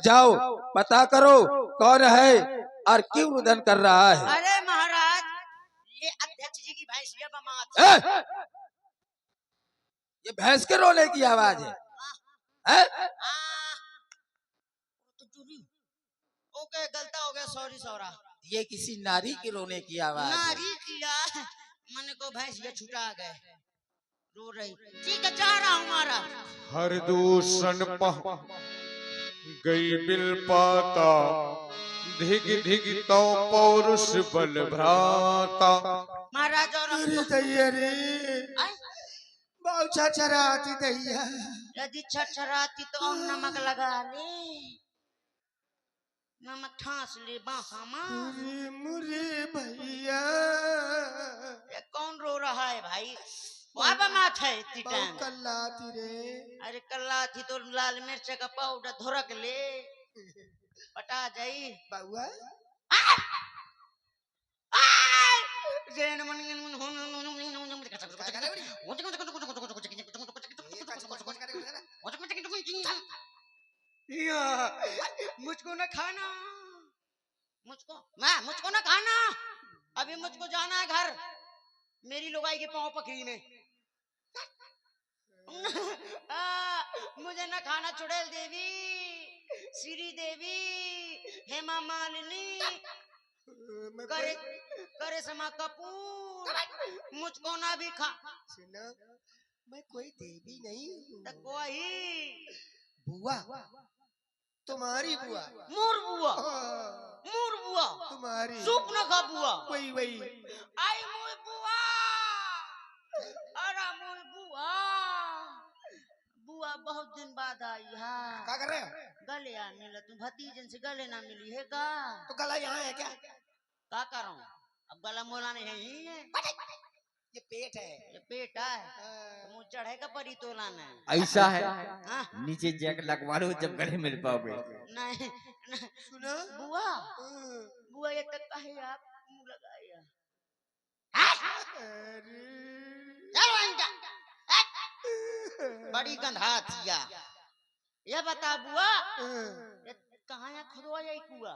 जाओ पता करो कौन है और क्यों रुदन कर रहा है। अरे महाराज, ये अध्यक्ष जी की भैंस ये बमात। ये भैंस के रोने की आवाज है? तो चुरी ओके, गलता हो गया, सॉरी सौरा। ये किसी नारी के रोने की आवाज है। नारी किया मन को भैंस ये छुटा गए, रो रही। ठीक है, जा रहा हूँ महाराज। हर दूषण पह गई बिल पाता, धिग धिग तो पौरुष बल भ्राता। महाराज और अरे दैया रे, बहुत छरछराती दैया। यदि छरछराती तो और नमक लगा ले, नमक ठास ले बांसा मां। मुरे मुरे भैया, ये कौन रो रहा है भाई? बाबा माथ है इतनी टाइम। कल्लाती रे। अरे कल्ला थी तो लाल मिर्च का पाउडर धोरक ले, पटा जाई बाबुआ। जैन मन मुझको न खाना, मुझको न खाना। अभी मुझको जाना है घर, मेरी लुगाई के पांव पकड़ीने। मुझे न खाना चुड़ैल देवी, श्री देवी, हेमा मालिनी, करे करे समा कपूर, मुझको ना भी खा। सुनो, मैं कोई देवी नहीं हूँ। तो कोई बुआ, तुम्हारी बुआ। मूर बुआ, हाँ, मूर बुआ, तुम्हारी सूप न खा बुआ। वही वही। आई मूर बुआ, अरे मूर बुआ, बुआ बहुत दिन बाद आई है। क्या कर रहे हो? गले आ मिला, तुम भतीजन से गले ना मिली है का? तो गला यहाँ है क्या? क्या करूं, अब गला मोला नहीं है ही है। ये पेट है। ये पेट है तो मुँह चढ़ेगा परी तोला में। ऐसा है, हाँ? नीचे जैक लगवा लो जब गले मिल पाओगे। नहीं, नहीं। सुनो बुआ, बुआ ये तक कहे आप मुंह लगाया। चलो अंजा, बड़ी गंधा थिया। ये बता बुआ, ये कहाँ यहाँ खुदवाया ही कुआ?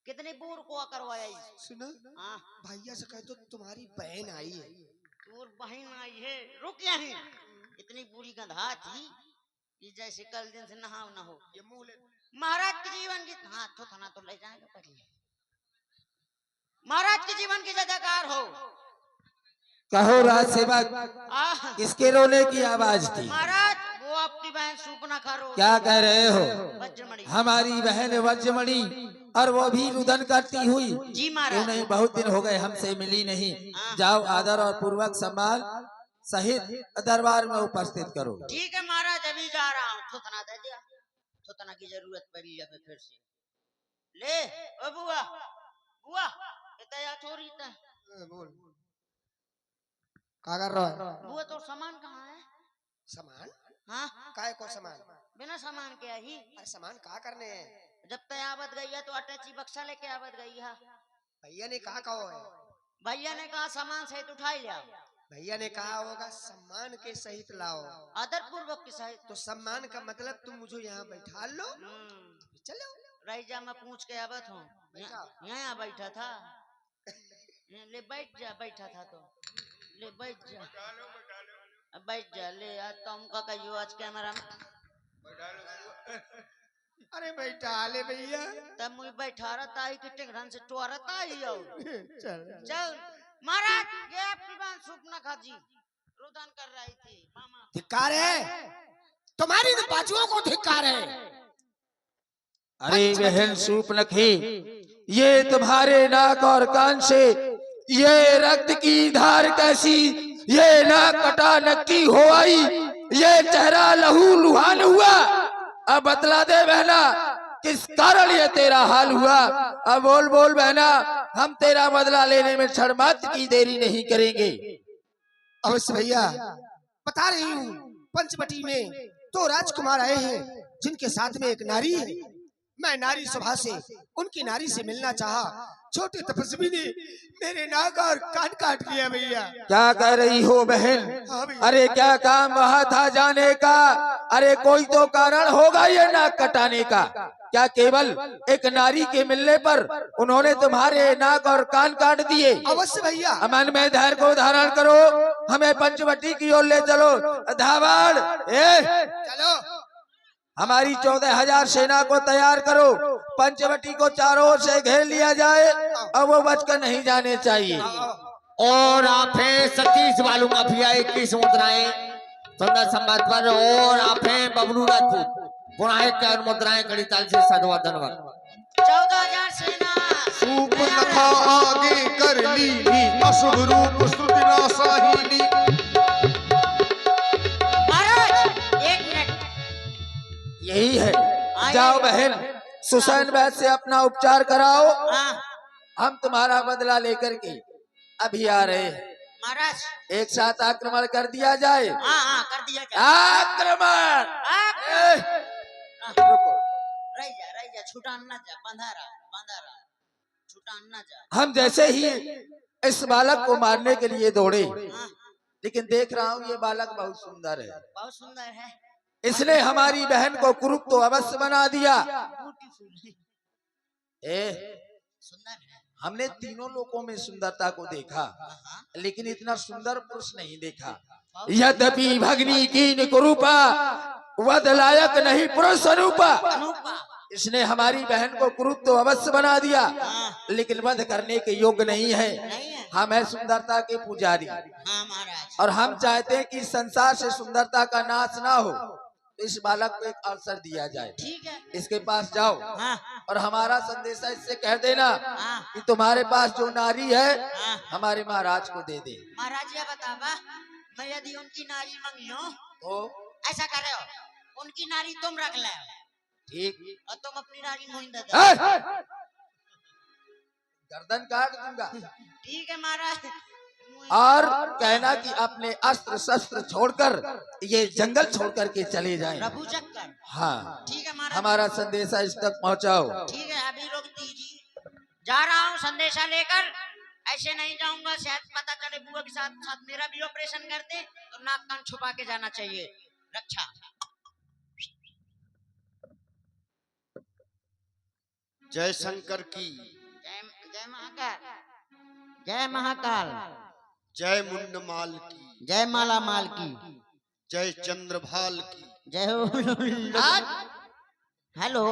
कितने बोर को करवाया ही? सुनो, हाँ, भैया से कहे तो तुम्हारी बहन आई है। और बहन आई है, रुक यहीं। इतनी बुरी गंधा थी कि जैसे कल दिन से नहा न हो। ये मुंह ले। महाराज के जीवन की हाँ तो थाना तो ले जाएगा पहले। महाराज के जीवन की जयकार हो। कहो राज सेवक, किसके रोने की आवाज थी? महाराज वो आपकी बहन सूपना खा रो। क्या कह रहे हो? वज्रमणि। हमारी बहन वज्रमणि, और वो भी रुदन करती हुई। जी महाराज। नहीं, बहुत दिन हो गए हमसे मिली नहीं। जाओ आदर और पूर्वक सम्मान सहित दरबार में उपस्थित करो। ठीक है महाराज, अभी जा रहा हूँ। थुथना दे दिया, थुथना की जरूरत पड़ी है फिर से। ले ओ बुआ, बुआ इतना छोरी था। बोल, क्या कर रहा है? बुआ तो सामान कहाँ है? सामान? हाँ, काय को सामान? बिना सामान के आई। अरे सामान कहाँ करने हैं? जब तक आवत गई है तो अटैची बक्सा लेके आवत गई है। भैया ने कहा कहो है? भैया ने कहा सामान सहित उठाई लिया। भैया ने कहा होगा सम्मान के सहित लाओ। आदर पूर्वक के सहित। तो सम्मान का मतलब तुम मुझे यहाँ बैठा लो, चलो। रईजा में पूछ के आवत हूँ, यहाँ बैठा था। ले बैठ जा, बैठा था तो ले बैठ जा, बैठ जा। ले आज तुमका कहियो आज कैमरा में। अरे बैठा ले भैया। तब मुझे बैठा रहता है कि टिंगरन से टोरता ही हो। चल चल महाराज, ये आपकी बहन सूपना खा जी रुदन कर रही थी। मामा धिक्कार है तुम्हारी बाजुओं को, धिक्कार है। अरे बहन सूपनखी, ये तुम्हारे नाक और कान से ये रक्त की धार कैसी? ये नाक कटा नक्की हो आई, ये चेहरा लहू लुहान हुआ। अब बतला दे बहना, किस कारण ये तेरा हाल हुआ? अब बोल बोल बहना, हम तेरा बदला लेने में क्षण मात्र की देरी नहीं करेंगे। अवश्य भैया, बता रही हूँ। पंचवटी में दो राजकुमार आए हैं, जिनके साथ में एक नारी है। मैं नारी सभा से उनकी नारी से मिलना चाहा। छोटे तपस्वी ने मेरे नाक और कान काट लिया भैया। क्या कह रही हो बहन? हाँ भैया। अरे क्या काम वहाँ था जाने का? अरे कोई तो कारण होगा ये नाक कटाने का। क्या केवल एक नारी के मिलने पर उन्होंने तुम्हारे नाक और कान काट दिए? अवश्य भैया। अमन में धैर्य को धारण करो, हमें पंचवटी की ओर ले चलो। धावाड़ चलो। हमारी 14,000 सेना को तैयार करो, पंचवटी को चारों ओर से घेर लिया जाए और वो बचकर नहीं जाने चाहिए। और आप हैं 27 बालू माफिया 21 मुद्राएं सुंदर संवाद पर, और आप हैं बबलू राजपूत पुनः एक मुद्राएं कड़ी ताल से साधुवाद धन्यवाद। 14,000 सेना सूप नखा आगे कर ली अशुभ रूप स्तुति नाशाहिनी। महाराज एक मिनट। यही है। जाओ बहन, सुसैन वैद्य से अपना उपचार कराओ, हाँ हम तुम्हारा बदला लेकर के अभी आ रहे हैं। महाराज। एक साथ आक्रमण कर दिया जाए। हाँ हाँ कर दिया जाए। आक्रमण! रुको। रह जा छुटान ना जा, बंधा रहा छुटान ना जा। हम जैसे ही इस बालक को मारने के लिए दौड़े, हाँ, लेकिन देख रहा हूँ ये बालक बहुत सुंदर है। बहुत सुंदर है। इसने हमारी बहन को कुरूप तो अवश्य बना दिया। ब्यूटीफुल सुंदर है। हमने तीनों लोगों में सुंदरता को देखा, लेकिन इतना सुंदर पुरुष नहीं देखा। यद्यपि भगनी कीन कुरूपा वध लायक नहीं पुरुष अनुपा। अनूपा। इसने हमारी बहन को कुरूप तो अवश्य बना दिया, लेकिन वध करने के योग्य नहीं है। नहीं है। हम है सुंदरता के पुजारी, हाँ महाराज। और हम चाहते हैं कि संसार से सुंदरता का नाश ना हो। तो इस बालक को एक अवसर दिया जाए। ठीक है। इसके पास जाओ हाँ और हमारा संदेशा इससे कह देना हाँ कि तुम्हारे पास जो नारी है हाँ। हमारे महाराज को दे दे। महाराज ये बतावा, मैं यदि उनकी नारी मांगियो तो ऐसा कर रहे हो, उनकी नारी तुम रख ले ठीक, और तुम अपनी नारी मोहिंदा दे। गर्दन काट दूंगा। ठीक है महाराज। और कहना कि अपने अस्त्र शस्त्र छोड़कर ये जंगल छोड़कर के चले जाएं। प्रभु चक्कर। हाँ, ठीक है महाराज। हमारा संदेशा इस तक पहुंचाओ। ठीक है अभी रोक दीजिए, जा रहा हूँ संदेशा लेकर। ऐसे नहीं जाऊंगा, शायद पता चले बुआ के साथ साथ मेरा भी ऑपरेशन कर दे, तो नाक कान छुपा के जाना चाहिए। रक्षा। जय शंकर की, जय महाकाल, जय महाकाल, जय मुंडमाल की, जय माला माल की, जय चंद्रभाल की। जय हो। हेलो,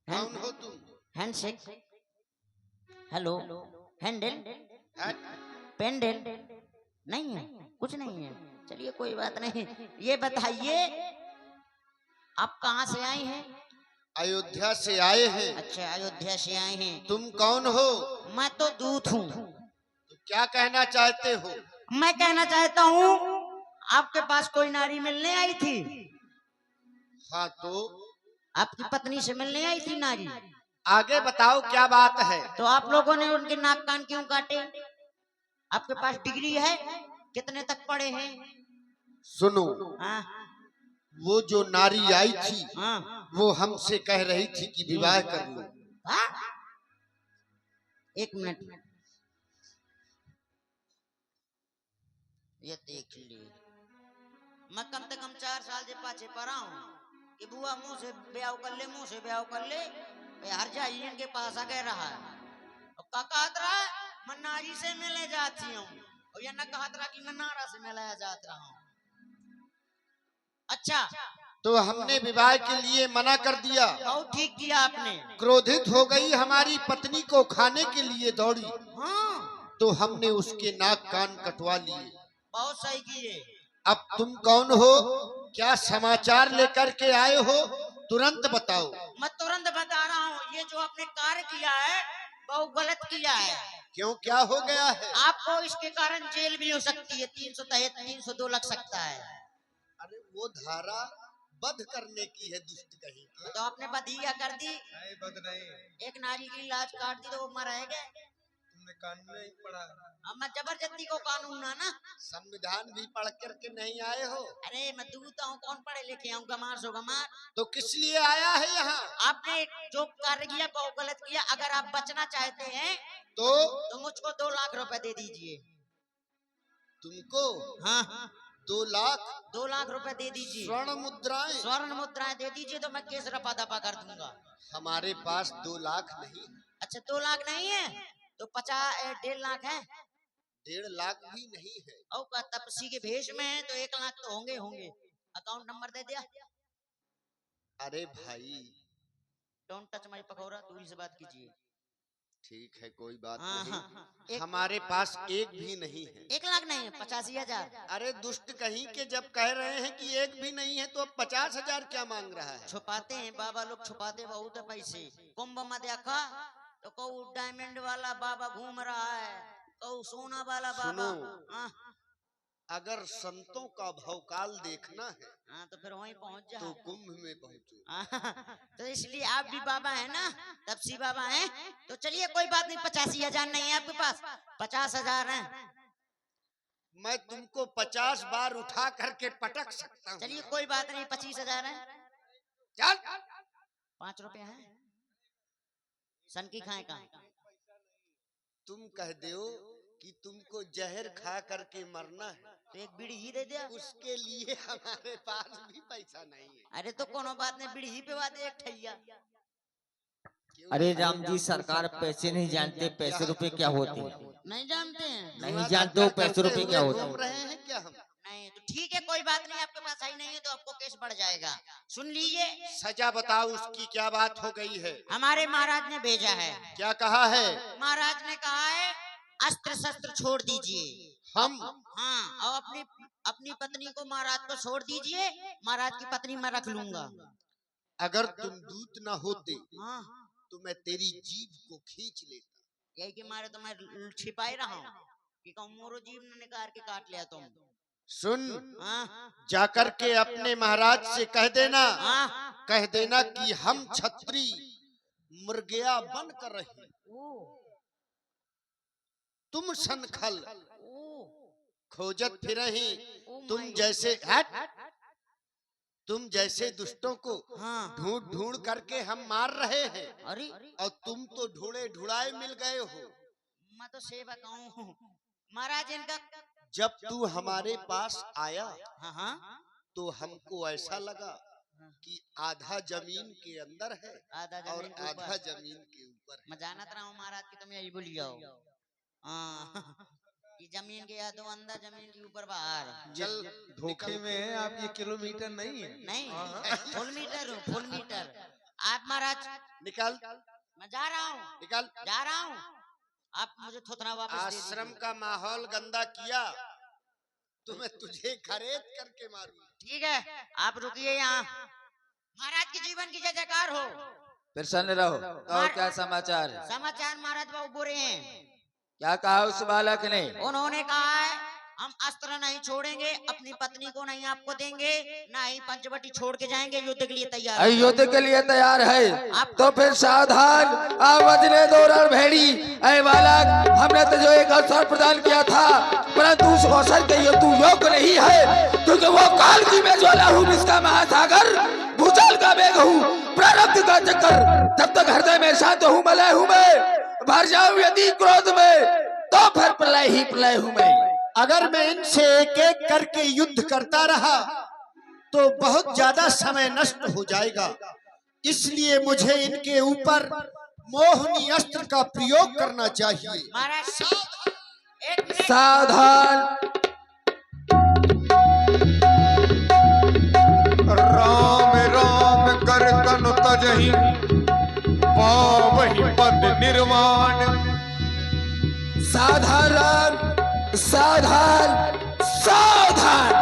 कौन हो तुम? हैंडशेक, हेलो, हैंडल, हट। पेंडल नहीं है, कुछ नहीं है। चलिए कोई बात नहीं। ये बताइए आप कहाँ से आए हैं? अयोध्या से आए हैं। अच्छा अयोध्या से आए हैं। तुम कौन हो? मैं तो दूत हूँ। तो क्या कहना चाहते हो? मैं कहना चाहता हूँ आपके पास कोई नारी मिलने आई थी। हाँ तो आपकी पत्नी से मिलने आई थी नारी। आगे बताओ क्या बात है। तो आप लोगों ने उनके नाक कान क्यों काटे? आपके पास डिग्री है? कितने तक पढ़े हैं? सुनो, हाँ वो जो नारी आई थी हाँ वो हमसे कह रही थी कि विवाह कर लो। हाँ? एक मिनट, ये देख ली। मैं कम से कम 4 साल से पाछे पड़ा हूँ कि बुआ मुंह से ब्याह कर ले, मुंह से ब्याह कर ले। हर जाइए इनके पास आ गए रहा है। और काका रहा मैं नारी से मिले जाती हूँ, और ये न कहा रहा कि मैं नारा से मिलाया जात रहा हूँ। अच्छा तो हमने विवाह के लिए मना कर दिया। बहुत ठीक किया आपने। क्रोधित हो गई, हमारी पत्नी को खाने के लिए दौड़ी, हाँ तो हमने उसके नाक कान कटवा लिए। बहुत सही किए। अब तुम कौन हो, क्या समाचार लेकर के आए हो, तुरंत बताओ। मैं तुरंत बता रहा हूँ, ये जो आपने कार्य किया है बहुत गलत किया है। क्यों, क्या हो गया है? आपको इसके कारण जेल भी हो सकती है, 300 तहत 302 लग सकता है। अरे वो धारा वध करने की है, दुष्ट कहीं की। तो आपने बधिया कर दी। नहीं, वध नहीं। एक नारी की लाज काट दी तो वो मर गए। तुमने कानून नहीं पढ़ा? अब मैं जबरदस्ती को कानून ना संविधान भी पढ़ करके नहीं आए हो? अरे मैं दूता हूँ, कौन पढ़े लिखे हूँ, गमार सो गमार। तो किस लिए आया है यहाँ? आपने जो कार्य किया वो गलत किया। अगर आप बचना चाहते हैं तो मुझको 2 लाख रुपए दे दीजिए। तुमको हाँ 2 लाख 2 लाख रुपए दे दीजिए। स्वर्ण मुद्राएं? स्वर्ण मुद्राएं दे दीजिए तो मैं केस रफा दफा कर दूंगा। हमारे पास 2 लाख नहीं। अच्छा 2 लाख नहीं है तो 1.5 लाख है। 1.5 लाख भी नहीं है। और का तपसी के भेष में है तो 1 लाख तो होंगे होंगे। अकाउंट नंबर दे दिया। अरे भाई डोंट टच माय पकौड़ा, दूरी से बात कीजिए। ठीक है, कोई बात हाँ, नहीं। हाँ, हमारे पास एक भी नहीं है। 1 लाख नहीं है, 85,000। अरे दुष्ट कहीं के, जब कह रहे हैं कि एक भी नहीं है तो अब 50,000 क्या मांग रहा है? छुपाते हैं बाबा लोग, छुपाते बहुत है पैसे। कुंभ में देखा तो कहू डायमंड वाला बाबा घूम रहा है, कहू सोना वाला बाबा। सुनो। हाँ, अगर संतों का भवकाल देखना है हाँ, तो फिर वहीं पहुंच जा। तो कुंभ में पहुंचो। तो इसलिए आप भी बाबा है ना, तपसी बाबा हैं। तो चलिए कोई बात नहीं, 85,000 नहीं है आपके पास, 50,000 है। मैं तुमको 50 बार उठा करके पटक सकता हूँ। चलिए कोई बात नहीं, 25,000 है। चल 5 रुपए है, सन की खाए का। तुम कह दो कि तुमको जहर खा करके मरना है तो 1 बीड़ी ही दे दिया। उसके लिए हमारे पास भी पैसा नहीं है। अरे तो कोनो बात नहीं, बीड़ी ही पे बात है, 1 ठैया। अरे राम जी, सरकार पैसे नहीं जानते, पैसे रुपए क्या होते हैं? नहीं जानते हैं? नहीं जानते हो पैसे रुपए क्या होते घूम हैं? रहे हैं क्या हम? नहीं तो ठीक है, कोई बात नहीं, आपके पास आई नहीं है तो आपको केस बढ़ जाएगा। सुन लीजिए, सजा बताओ, उसकी क्या बात हो गई है? हमारे महाराज ने भेजा है। क्या कहा है? महाराज ने कहा है अस्त्र शस्त्र छोड़ दीजिए। हम हाँ, और अपनी पत्नी को महाराज को छोड़ दीजिए, महाराज की पत्नी मैं रख लूंगा। अगर तुम दूत न होते हाँ, तो मैं तेरी जीभ को खींच लेता। यही के मारे तो मैं छिपाई रहा हूँ कि कहूँ मोरो जीव ने निकाल के काट लिया तुम। सुन, हाँ, जाकर के अपने महाराज से कह देना, हाँ, कह देना कि हम छत्री मुर्गिया बन कर रहे, तुम सनखल खोजत फिरही, तुम जैसे तुम जैसे दुष्टों को हाँ। ढूंढ ढूंढ करके हम मार रहे हैं अरे और तुम तो ढूंढे ढूंढाए मिल गए हो। मैं तो सेवक हूँ महाराज इनका। जब तू हमारे पास आया हाँ, हाँ, तो हमको ऐसा लगा कि आधा जमीन के अंदर है आधा और जमीन के आधा ऊपर। जमीन के ऊपर है। मैं जानत रहा हूँ महाराज की, तुम यही बोली जाओ। हाँ, कि जमीन के आधो अंदर, जमीन के ऊपर बाहर। चल धोखे में है आप, ये किलोमीटर नहीं है। नहीं, फुल मीटर हूँ, फुल मीटर। आप महाराज, निकल मैं जा रहा हूँ, निकल। जा रहा हूँ। आप मुझे थोथना वापस दे आश्रम दीजिए। का माहौल गंदा किया तो मैं तुझे खरीद करके मारूंगा। ठीक है, आप रुकिए यहाँ। महाराज के जीवन की जय जयकार हो। प्रसन्न रहो। और क्या समाचार है? समाचार महाराज बाबू बुरे हैं। क्या कहा उस बालक ने? उन्होंने कहा है हम अस्त्र नहीं छोड़ेंगे, अपनी पत्नी को नहीं आपको देंगे, ना ही पंचवटी छोड़ के जाएंगे, युद्ध के लिए तैयार हैं। युद्ध के लिए तैयार है तो फिर सावधान, आवाजने दो रणभेड़ी। ऐ बालक, हमने तुझे एक अवसर प्रदान किया था, परंतु उस अवसर के लिए तू योग्य नहीं है, क्योंकि वो काल की मैं ज्वाला हूँ, इसका महासागर, भूचाल का वेग हूँ, प्रारब्ध का चक्कर। जब तक हृदय में शांत हूँ, मलय हूँ मैं, भर जाऊं यदि क्रोध में, तो फिर प्रलय ही प्रलय हूँ मैं। अगर मैं इनसे एक एक करके युद्ध करता रहा तो बहुत ज्यादा समय नष्ट हो जाएगा, इसलिए मुझे इनके ऊपर मोहनी अस्त्र का प्रयोग करना चाहिए। महाराज एक मिनट। सावधान। राम राम कर तनु तजहि पावहि पद निर्वाण। सावधान, सावधान, सावधान।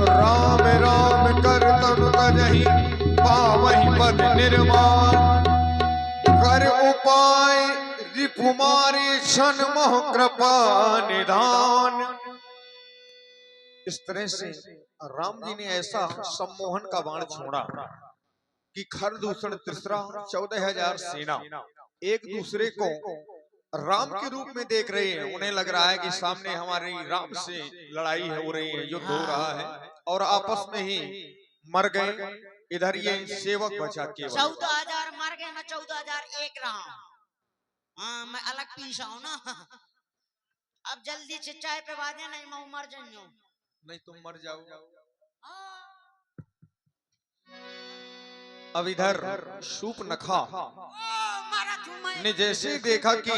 राम राम कर तनु तजहि पावहि पद निर्वाण। कर उपाय रिपुमारी शन मोह कृपा निधान। इस तरह से राम जी ने ऐसा सम्मोहन का बाण छोड़ा कि खरदूषण 14,000 सेना एक दूसरे को राम के रूप में देख रहे हैं। उन्हें लग रहा है कि सामने हमारी राम से लड़ाई हो रही है, युद्ध हो रहा है, और आपस में ही मर गए। इधर ये सेवक बचा केवल। 14,000 मर गए, मैं 14,001 रहा हूँ। हाँ, मैं अलग पीसा हूँ ना। अब जल्दी से चाय पे वादे, नहीं मैं मर जाऊँ। नहीं तुम मर जाओ। अब इधर शूर्पणखा ने जैसे देखा कि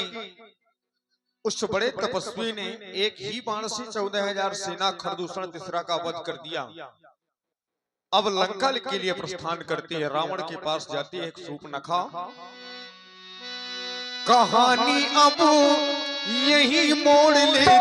उस बड़े तपस्वी ने एक ही बाण से 14,000 सेना खरदूषण तीसरा का वध कर दिया। अब लंका के लिए प्रस्थान करती है, रावण के पास जाती है शूर्पणखा। कहानी अब यही मोड़ ले